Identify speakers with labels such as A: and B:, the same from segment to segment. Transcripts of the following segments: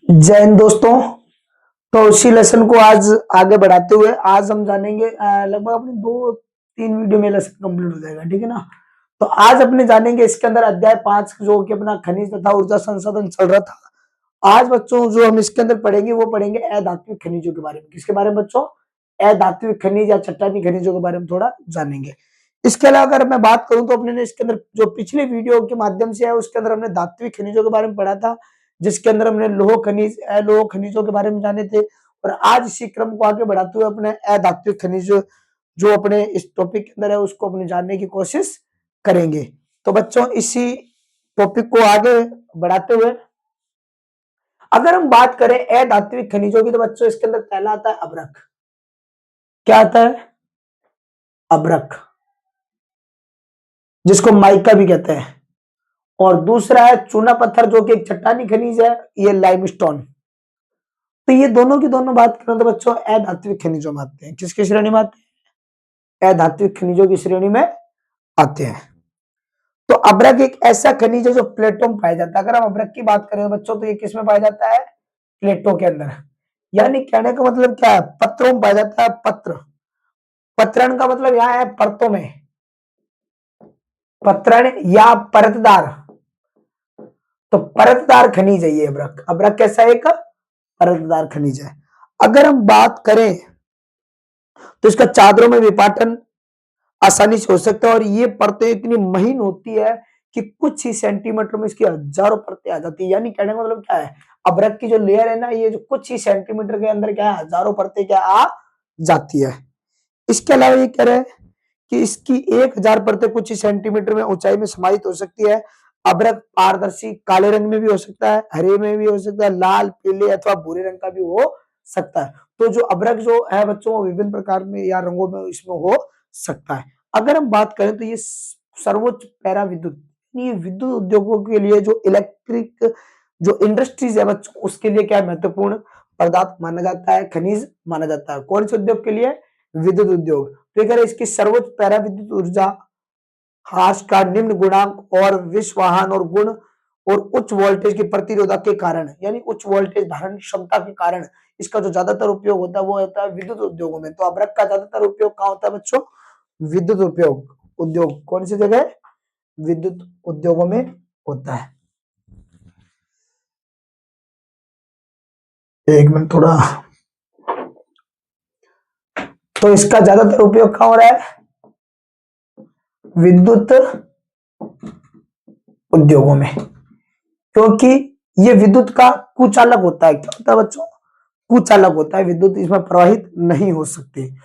A: जय हिंद दोस्तों। तो इसी लेसन को आज आगे बढ़ाते हुए आज हम जानेंगे लगभग अपने 2-3 वीडियो में लेसन कंप्लीट हो जाएगा, ठीक है ना। तो आज अपने जानेंगे इसके अंदर अध्याय 5 जो कि अपना खनिज तथा ऊर्जा संसाधन चल रहा था। आज बच्चों जो हम इसके अंदर पढ़ेंगे वो पढ़ेंगे अधात्विक खनिजों के बारे में। किसके बारे में बच्चों? अधात्विक खनिज या चट्टानी खनिजों के बारे में थोड़ा जानेंगे। इसके अलावा अगर मैं बात करूं तो अपने ने इसके अंदर जो पिछले वीडियो के माध्यम से है उसके अंदर हमने धात्विक खनिजों के बारे में पढ़ा था, जिसके अंदर हमने लोह खनिज अलोह खनिजों के बारे में जाने थे। और आज इसी क्रम को आगे बढ़ाते हुए अपने अधात्विक खनिज जो अपने इस टॉपिक के अंदर है उसको अपने जानने की कोशिश करेंगे। तो बच्चों इसी टॉपिक को आगे बढ़ाते हुए अगर हम बात करें अधात्विक खनिजों की तो बच्चों इसके अंदर पहला आता है अभ्रक। क्या आता है? अभ्रक, जिसको माइका भी कहते हैं। और दूसरा है चूना पत्थर जो कि एक चट्टानी खनिज है, ये लाइमस्टोन। तो ये दोनों की दोनों बात करें तो बच्चों अधात्विक खनिजों में आते हैं। किसकी श्रेणी में आते हैं? अधात्विक खनिजों की श्रेणी में आते हैं। तो अभ्रक एक ऐसा खनिज है जो प्लेटों में पाया जाता है। अगर हम अभ्रक की बात करें बच्चों तो ये किस में पाया जाता है? प्लेटों के अंदर। यानी कहने का मतलब क्या है? पत्रों में पाया जाता है। पत्र, पत्रण का मतलब यहाँ है परतों में, पत्रण या परतदार। तो परतदार खनिज है ये अभ्रक। अभ्रक कैसा एक परतदार खनिज है। अगर हम बात करें तो इसका चादरों में विपाटन आसानी से हो सकता है और ये परतें इतनी महीन होती है कि कुछ ही सेंटीमीटर में इसकी हजारों परतें आ जाती है। यानी कहने का मतलब क्या है? अभ्रक की जो लेयर है ना, ये जो कुछ ही सेंटीमीटर के अंदर क्या है, हजारों परतें क्या आ जाती है। इसके अलावा ये कह रहे हैं कि इसकी 1000 परतें कुछ ही सेंटीमीटर में ऊंचाई में समाहित हो सकती है। अभ्रक पारदर्शी काले रंग में भी हो सकता है, हरे में भी हो सकता है, लाल, पीले अथवा भूरे रंग का भी हो सकता है। तो जो अभ्रक जो है बच्चों वो विभिन्न प्रकार में या रंगों में इसमें हो सकता है। अगर हम बात करें तो ये सर्वोच्च पैरा विद्युत, ये विद्युत उद्योगों के लिए जो इलेक्ट्रिक जो इंडस्ट्रीज है बच्चों उसके लिए क्या महत्वपूर्ण पदार्थ माना जाता है, खनिज माना जाता है। कौन से उद्योग के लिए? विद्युत उद्योग। तो अगर इसकी सर्वोच्च पैरा विद्युत ऊर्जा, ह्रास का निम्न गुणांक और विश्ववाहन और गुण और उच्च वोल्टेज की प्रतिरोधक के कारण, यानी उच्च वोल्टेज धारण क्षमता के कारण इसका जो ज्यादातर उपयोग होता है वो होता है विद्युत उद्योगों में। तो अभ्रक का ज्यादातर उपयोग कहाँ होता है बच्चों? विद्युत उपयोग उद्योग। कौन सी जगह? विद्युत उद्योगों में होता है। एक मिनट थोड़ा। तो इसका ज्यादातर उपयोग कहाँ हो रहा है? विद्युत उद्योगों में, क्योंकि ये विद्युत का कुचालक होता है। क्या होता है बच्चों? कुचालक होता है। विद्युत इसमें प्रवाहित नहीं हो सकती।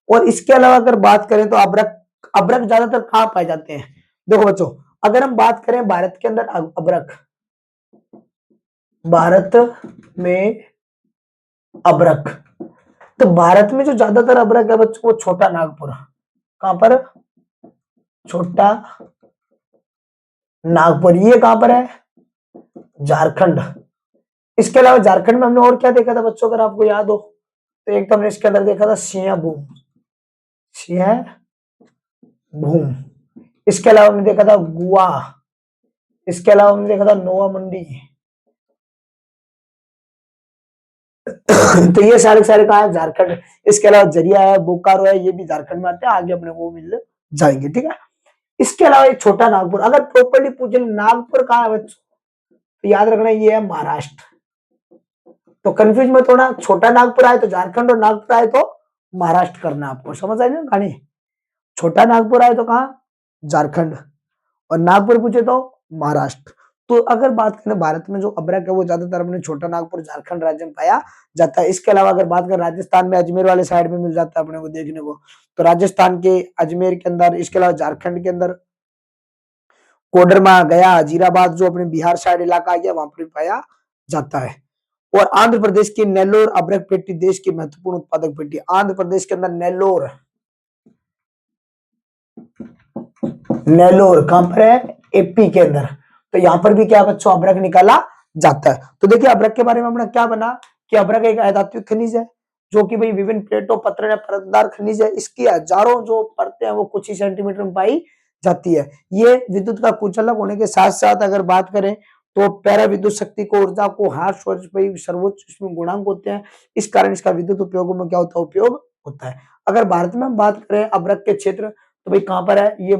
A: और इसके अलावा अगर बात करें तो अभ्रक, अभ्रक ज्यादातर कहाँ पाए जाते हैं? देखो बच्चों, अगर हम बात करें भारत के अंदर अभ्रक, भारत में अभ्रक, तो भारत में जो ज्यादातर अभ्रक है बच्चों वो छोटा नागपुर। कहां पर? छोटा नागपुर। ये कहां पर है? झारखंड। इसके अलावा झारखंड में हमने और क्या देखा था बच्चों अगर आपको याद हो तो? एक तो हमने इसके अंदर देखा था सिंहभूम, सिंहभूम। इसके अलावा हमने देखा था गुआ। इसके अलावा हमने देखा था नोवा मंडी। तो ये सारे सारे कहा है? झारखंड। इसके अलावा जरिया है, बोकारो है, ये भी झारखंड में आते हैं। आगे अपने वो मिल जाएंगे, ठीक है। इसके अलावा एक छोटा नागपुर, अगर प्रॉपर्ली पूछे नागपुर कहाँ है बच्चों तो याद रखना ये है महाराष्ट्र। तो कंफ्यूज मत होना, छोटा नागपुर आए तो झारखंड और नागपुर आए तो महाराष्ट्र करना। आपको समझ आई ना कहानी? छोटा नागपुर आए तो कहा? झारखंड, और नागपुर पूछे तो महाराष्ट्र। तो अगर बात करें भारत में जो अभ्रक है वो ज्यादातर अपने छोटा नागपुर झारखंड राज्य में पाया जाता है। इसके अलावा अगर बात करें राजस्थान में अजमेर वाले साइड में मिल जाता है अपने को देखने को, तो राजस्थान के अजमेर के अंदर, इसके अलावा झारखंड के अंदर कोडरमा, गया, हजीराबाद जो अपने बिहार साइड इलाका आ गया वहां पर भी पाया जाता है। और आंध्र प्रदेश की नेल्लोर अभ्रक पेटी देश की महत्वपूर्ण उत्पादक पेटी। आंध्र प्रदेश के अंदर नेल्लोर, नेल्लोर कहां पर है? एपी के अंदर। तो यहां पर भी क्या बच्चों अभ्रक निकाला जाता है। तो देखिए अभ्रक के बारे में अपना क्या बना कि अभ्रक एक अधात्विक खनिज है जो कि भाई विभिन्न प्लेटों, पत्र या परतदार खनिज है। इसकी हजारों जो परतें हैं वो कुछ ही सेंटीमीटर में पाई जाती है। ये विद्युत का कुचालक होने के साथ साथ अगर बात करें तो पैरा विद्युत शक्ति को ऊर्जा को हार्स सर्वोच्च इसमें गुणांक होते हैं, इस कारण इसका विद्युत उपयोगों में क्या होता है, उपयोग होता है। अगर भारत में हम बात करें अभ्रक के क्षेत्र, तो भाई कहाँ पर है ये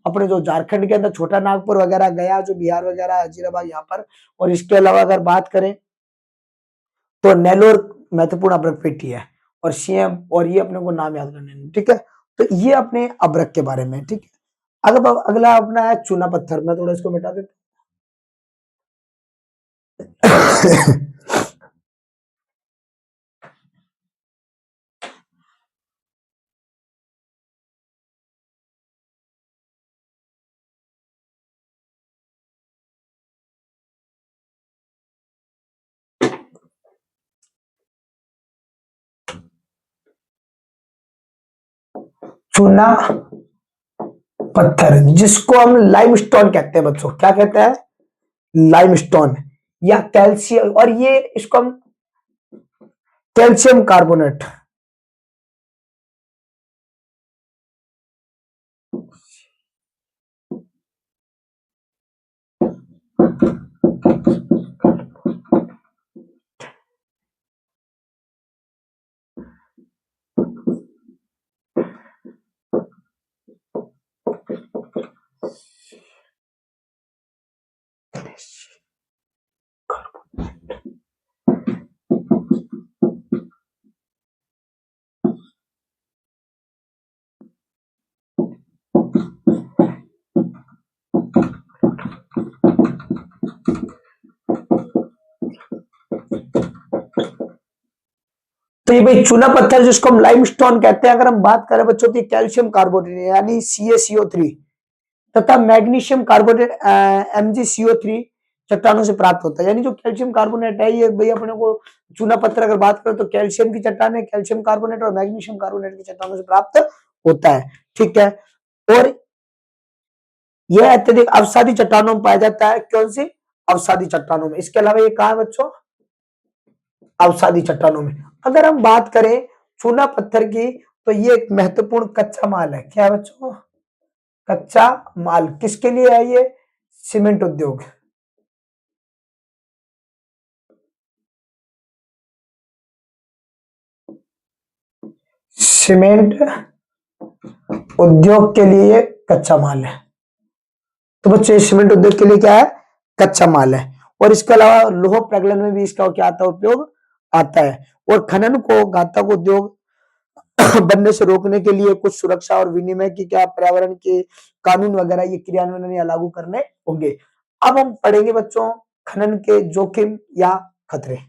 A: अपने जो झारखंड के अंदर छोटा नागपुर वगैरह, गया जो बिहार वगैरह, हजीराबाद यहाँ पर। और इसके अलावा अगर बात करें तो नेलोर महत्वपूर्ण अभ्रक पेटी है, और सीएम, और ये अपने को नाम याद करने हैं, ठीक है। तो ये अपने अभ्रक के बारे में, ठीक है। अगला अपना है चूना पत्थर, मैं थोड़ा इसको मिटा देता हूँ। चूना पत्थर जिसको हम लाइमस्टोन कहते हैं बच्चों, क्या कहते हैं, लाइमस्टोन या कैल्शियम, और ये इसको हम कैल्शियम कार्बोनेट, तो ये भाई चूना पत्थर जिसको हम लाइमस्टोन कहते हैं, अगर हम बात करें बच्चों तो कैल्शियम कार्बोनेट यानी CaCO3 तथा मैग्नीशियम कार्बोनेट MgCO3 चट्टानों से प्राप्त होता है। यानी जो कैल्शियम कार्बोनेट है ये भाई अपने को चूना पत्थर अगर बात करें तो कैल्शियम की चट्टान है, कैल्शियम कार्बोनेट और मैग्नीशियम कार्बोनेट की चट्टानों से प्राप्त होता है, ठीक है। और यह अत्यधिक अवसादी चट्टानों में पाया जाता है, कौन सी, अवसादी चट्टानों में। इसके अलावा ये कहा है बच्चों, अवसादी चट्टानों में। अगर हम बात करें चूना पत्थर की, तो ये एक महत्वपूर्ण कच्चा माल है, क्या है बच्चों, कच्चा माल। किसके लिए है ये, सीमेंट उद्योग, सीमेंट उद्योग के लिए कच्चा माल है। तो बच्चों सीमेंट उद्योग के लिए क्या है, कच्चा माल है। और इसके अलावा लोह प्रगलन में भी इसका क्या आता है, उपयोग आता है। और खनन को घातक उद्योग बनने से रोकने के लिए कुछ सुरक्षा और विनिमय की क्या पर्यावरण के कानून वगैरह ये क्रियान्वयन या लागू करने होंगे। अब हम पढ़ेंगे बच्चों खनन के जोखिम या खतरे।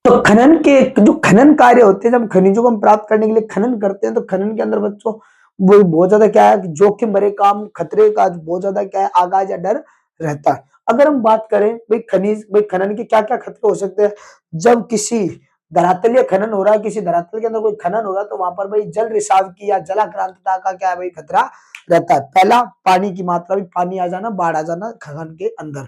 A: तो खनन के जो खनन कार्य होते हैं, जब खनिजों को हम प्राप्त करने के लिए खनन करते हैं, तो खनन के अंदर बच्चों वो बहुत ज्यादा क्या है, जोखिम भरे काम, खतरे का बहुत ज्यादा क्या है, आगाज या डर रहता है। अगर हम बात करें भाई खनिज, भाई खनन के क्या क्या खतरे हो सकते हैं, जब किसी धरातलीय खनन हो रहा है, किसी धरातल के अंदर कोई खनन हो रहा है, तो वहां पर भाई जल रिसाव की या जलाक्रांतता का क्या है भाई खतरा रहता है। पहला, पानी की मात्रा, भी पानी आ जाना, बाढ़ आ जाना खनन के अंदर।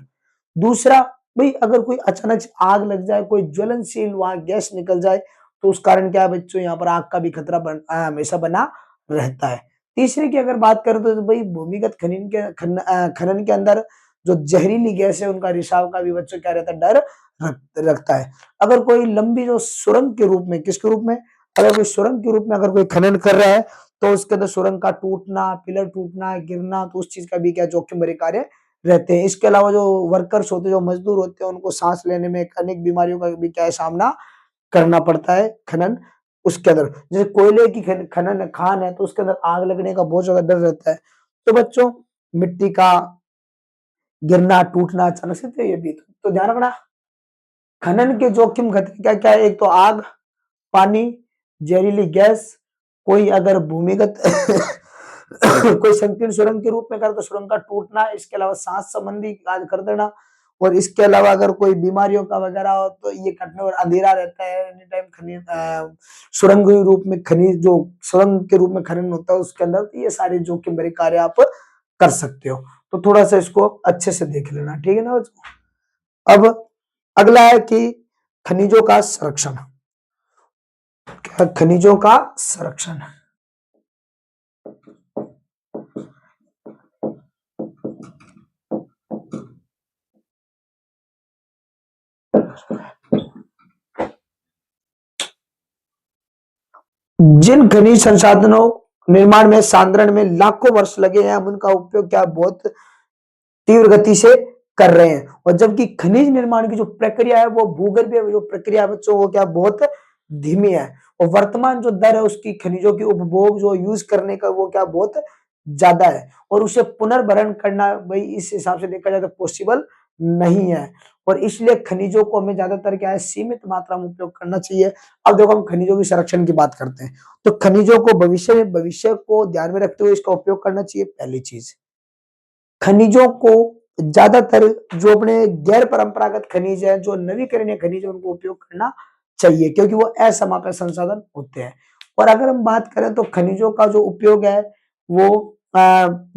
A: दूसरा, भाई अगर कोई अचानक से आग लग जाए, कोई ज्वलनशील वहां गैस निकल जाए, तो उस कारण क्या है बच्चों, यहाँ पर आग का भी खतरा हमेशा बना रहता है। तीसरे की अगर बात करें तो भाई भूमिगत खनन के अंदर जो जहरीली गैस है उनका रिसाव का भी बच्चों क्या रहता है, डर रखता है। अगर कोई लंबी जो सुरंग के रूप में, किसके रूप में, अगर कोई सुरंग के रूप में अगर कोई खनन कर रहा है, तो उसके अंदर सुरंग का टूटना, पिलर टूटना, गिरना, तो उस चीज का भी क्या जोखिम भरे कार्य रहते हैं। इसके अलावा जो वर्कर्स होते हैं, जो मजदूर होते हैं, उनको सांस लेने में अनेक बीमारियों का भी क्या है, सामना करना पड़ता है खनन उसके अंदर। जैसे कोयले की खनन खान है, तो उसके अंदर आग लगने का बहुत ज्यादा डर रहता है। तो बच्चों मिट्टी का गिरना, टूटना अचानक से, तो ये भी तो ध्यान रखना। खनन के जोखिम खतरे क्या क्या है, एक तो आग, पानी, जहरीली गैस, कोई अगर भूमिगत कोई संकीर्ण सुरंग के रूप में करे तो सुरंग का टूटना, इसके अलावा सांस संबंधी कार्य कर देना, और इसके अलावा अगर कोई बीमारियों का वगैरह हो तो ये कटने, और अंधेरा रहता है एनी टाइम खनिज सुरंग के रूप में, खनिज जो सुरंग के रूप में खनन होता है उसके अंदर, तो ये सारे जोखिम भरे कार्य आप कर सकते हो। तो थोड़ा सा इसको अच्छे से देख लेना, ठीक है ना बच्चों। अब अगला है कि खनिजों का संरक्षण। खनिजों का संरक्षण, जिन खनिज संसाधनों निर्माण में सांद्रण में लाखों वर्ष लगे हैं, हम उनका उपयोग क्या बहुत तीव्र गति से कर रहे हैं, और जबकि खनिज निर्माण की जो प्रक्रिया है वो भूगर्भीय जो प्रक्रिया है बच्चों वो क्या बहुत धीमी है, और वर्तमान जो दर है उसकी खनिजों की उपभोग जो यूज करने का वो क्या बहुत ज्यादा है, और उसे पुनर्भरण करना भाई इस हिसाब से देखा जाए तो पॉसिबल नहीं है, और इसलिए खनिजों को हमें ज्यादातर क्या है सीमित मात्रा में उपयोग करना चाहिए। अब देखो हम खनिजों की संरक्षण की बात करते हैं, तो खनिजों को भविष्य को ध्यान में रखते हुए इसका उपयोग करना चाहिए। पहली चीज, खनिजों को ज्यादातर जो अपने गैर परंपरागत खनिज है, जो नवीकरणीय खनिज है, उनको उपयोग करना चाहिए क्योंकि वो असमाप्य संसाधन होते हैं। और अगर हम बात करें तो खनिजों का जो उपयोग है वो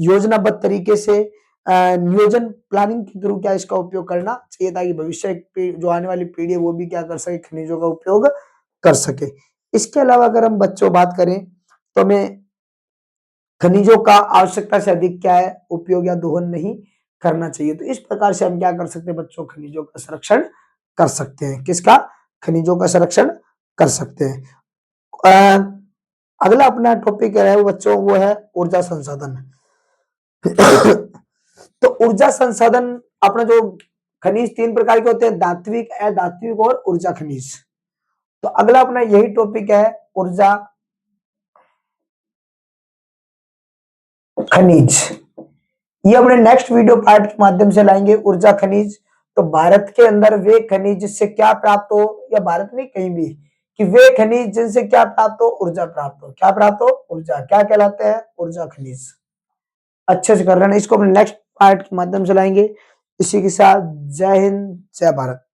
A: योजनाबद्ध तरीके से नियोजन प्लानिंग के थ्रू क्या इसका उपयोग करना चाहिए, ताकि भविष्य की जो आने वाली पीढ़ी है वो भी क्या कर सके, खनिजों का उपयोग कर सके। इसके अलावा अगर हम बच्चों बात करें तो हमें खनिजों का आवश्यकता से अधिक क्या है उपयोग या दोहन नहीं करना चाहिए। तो इस प्रकार से हम क्या कर सकते हैं बच्चों, खनिजों का संरक्षण कर सकते हैं। किसका? खनिजों का संरक्षण कर सकते हैं। अगला अपना टॉपिक है वो बच्चों वो है ऊर्जा संसाधन। तो ऊर्जा संसाधन अपना जो खनिज तीन प्रकार के होते हैं, धात्विक, अधात्विक और ऊर्जा खनिज। तो अगला अपना यही टॉपिक है ऊर्जा खनिज। ये अपने नेक्स्ट वीडियो पार्ट के माध्यम से लाएंगे ऊर्जा खनिज। तो भारत के अंदर वे खनिज जिससे क्या प्राप्त हो, या भारत में कहीं भी, कि वे खनिज जिनसे क्या प्राप्त हो, ऊर्जा प्राप्त हो। क्या प्राप्त हो? ऊर्जा। क्या कहलाते हैं? ऊर्जा खनिज। अच्छे से कर लेना, इसको अपने नेक्स्ट पार्ट के माध्यम से लाएंगे। इसी के साथ जय हिंद, जय भारत।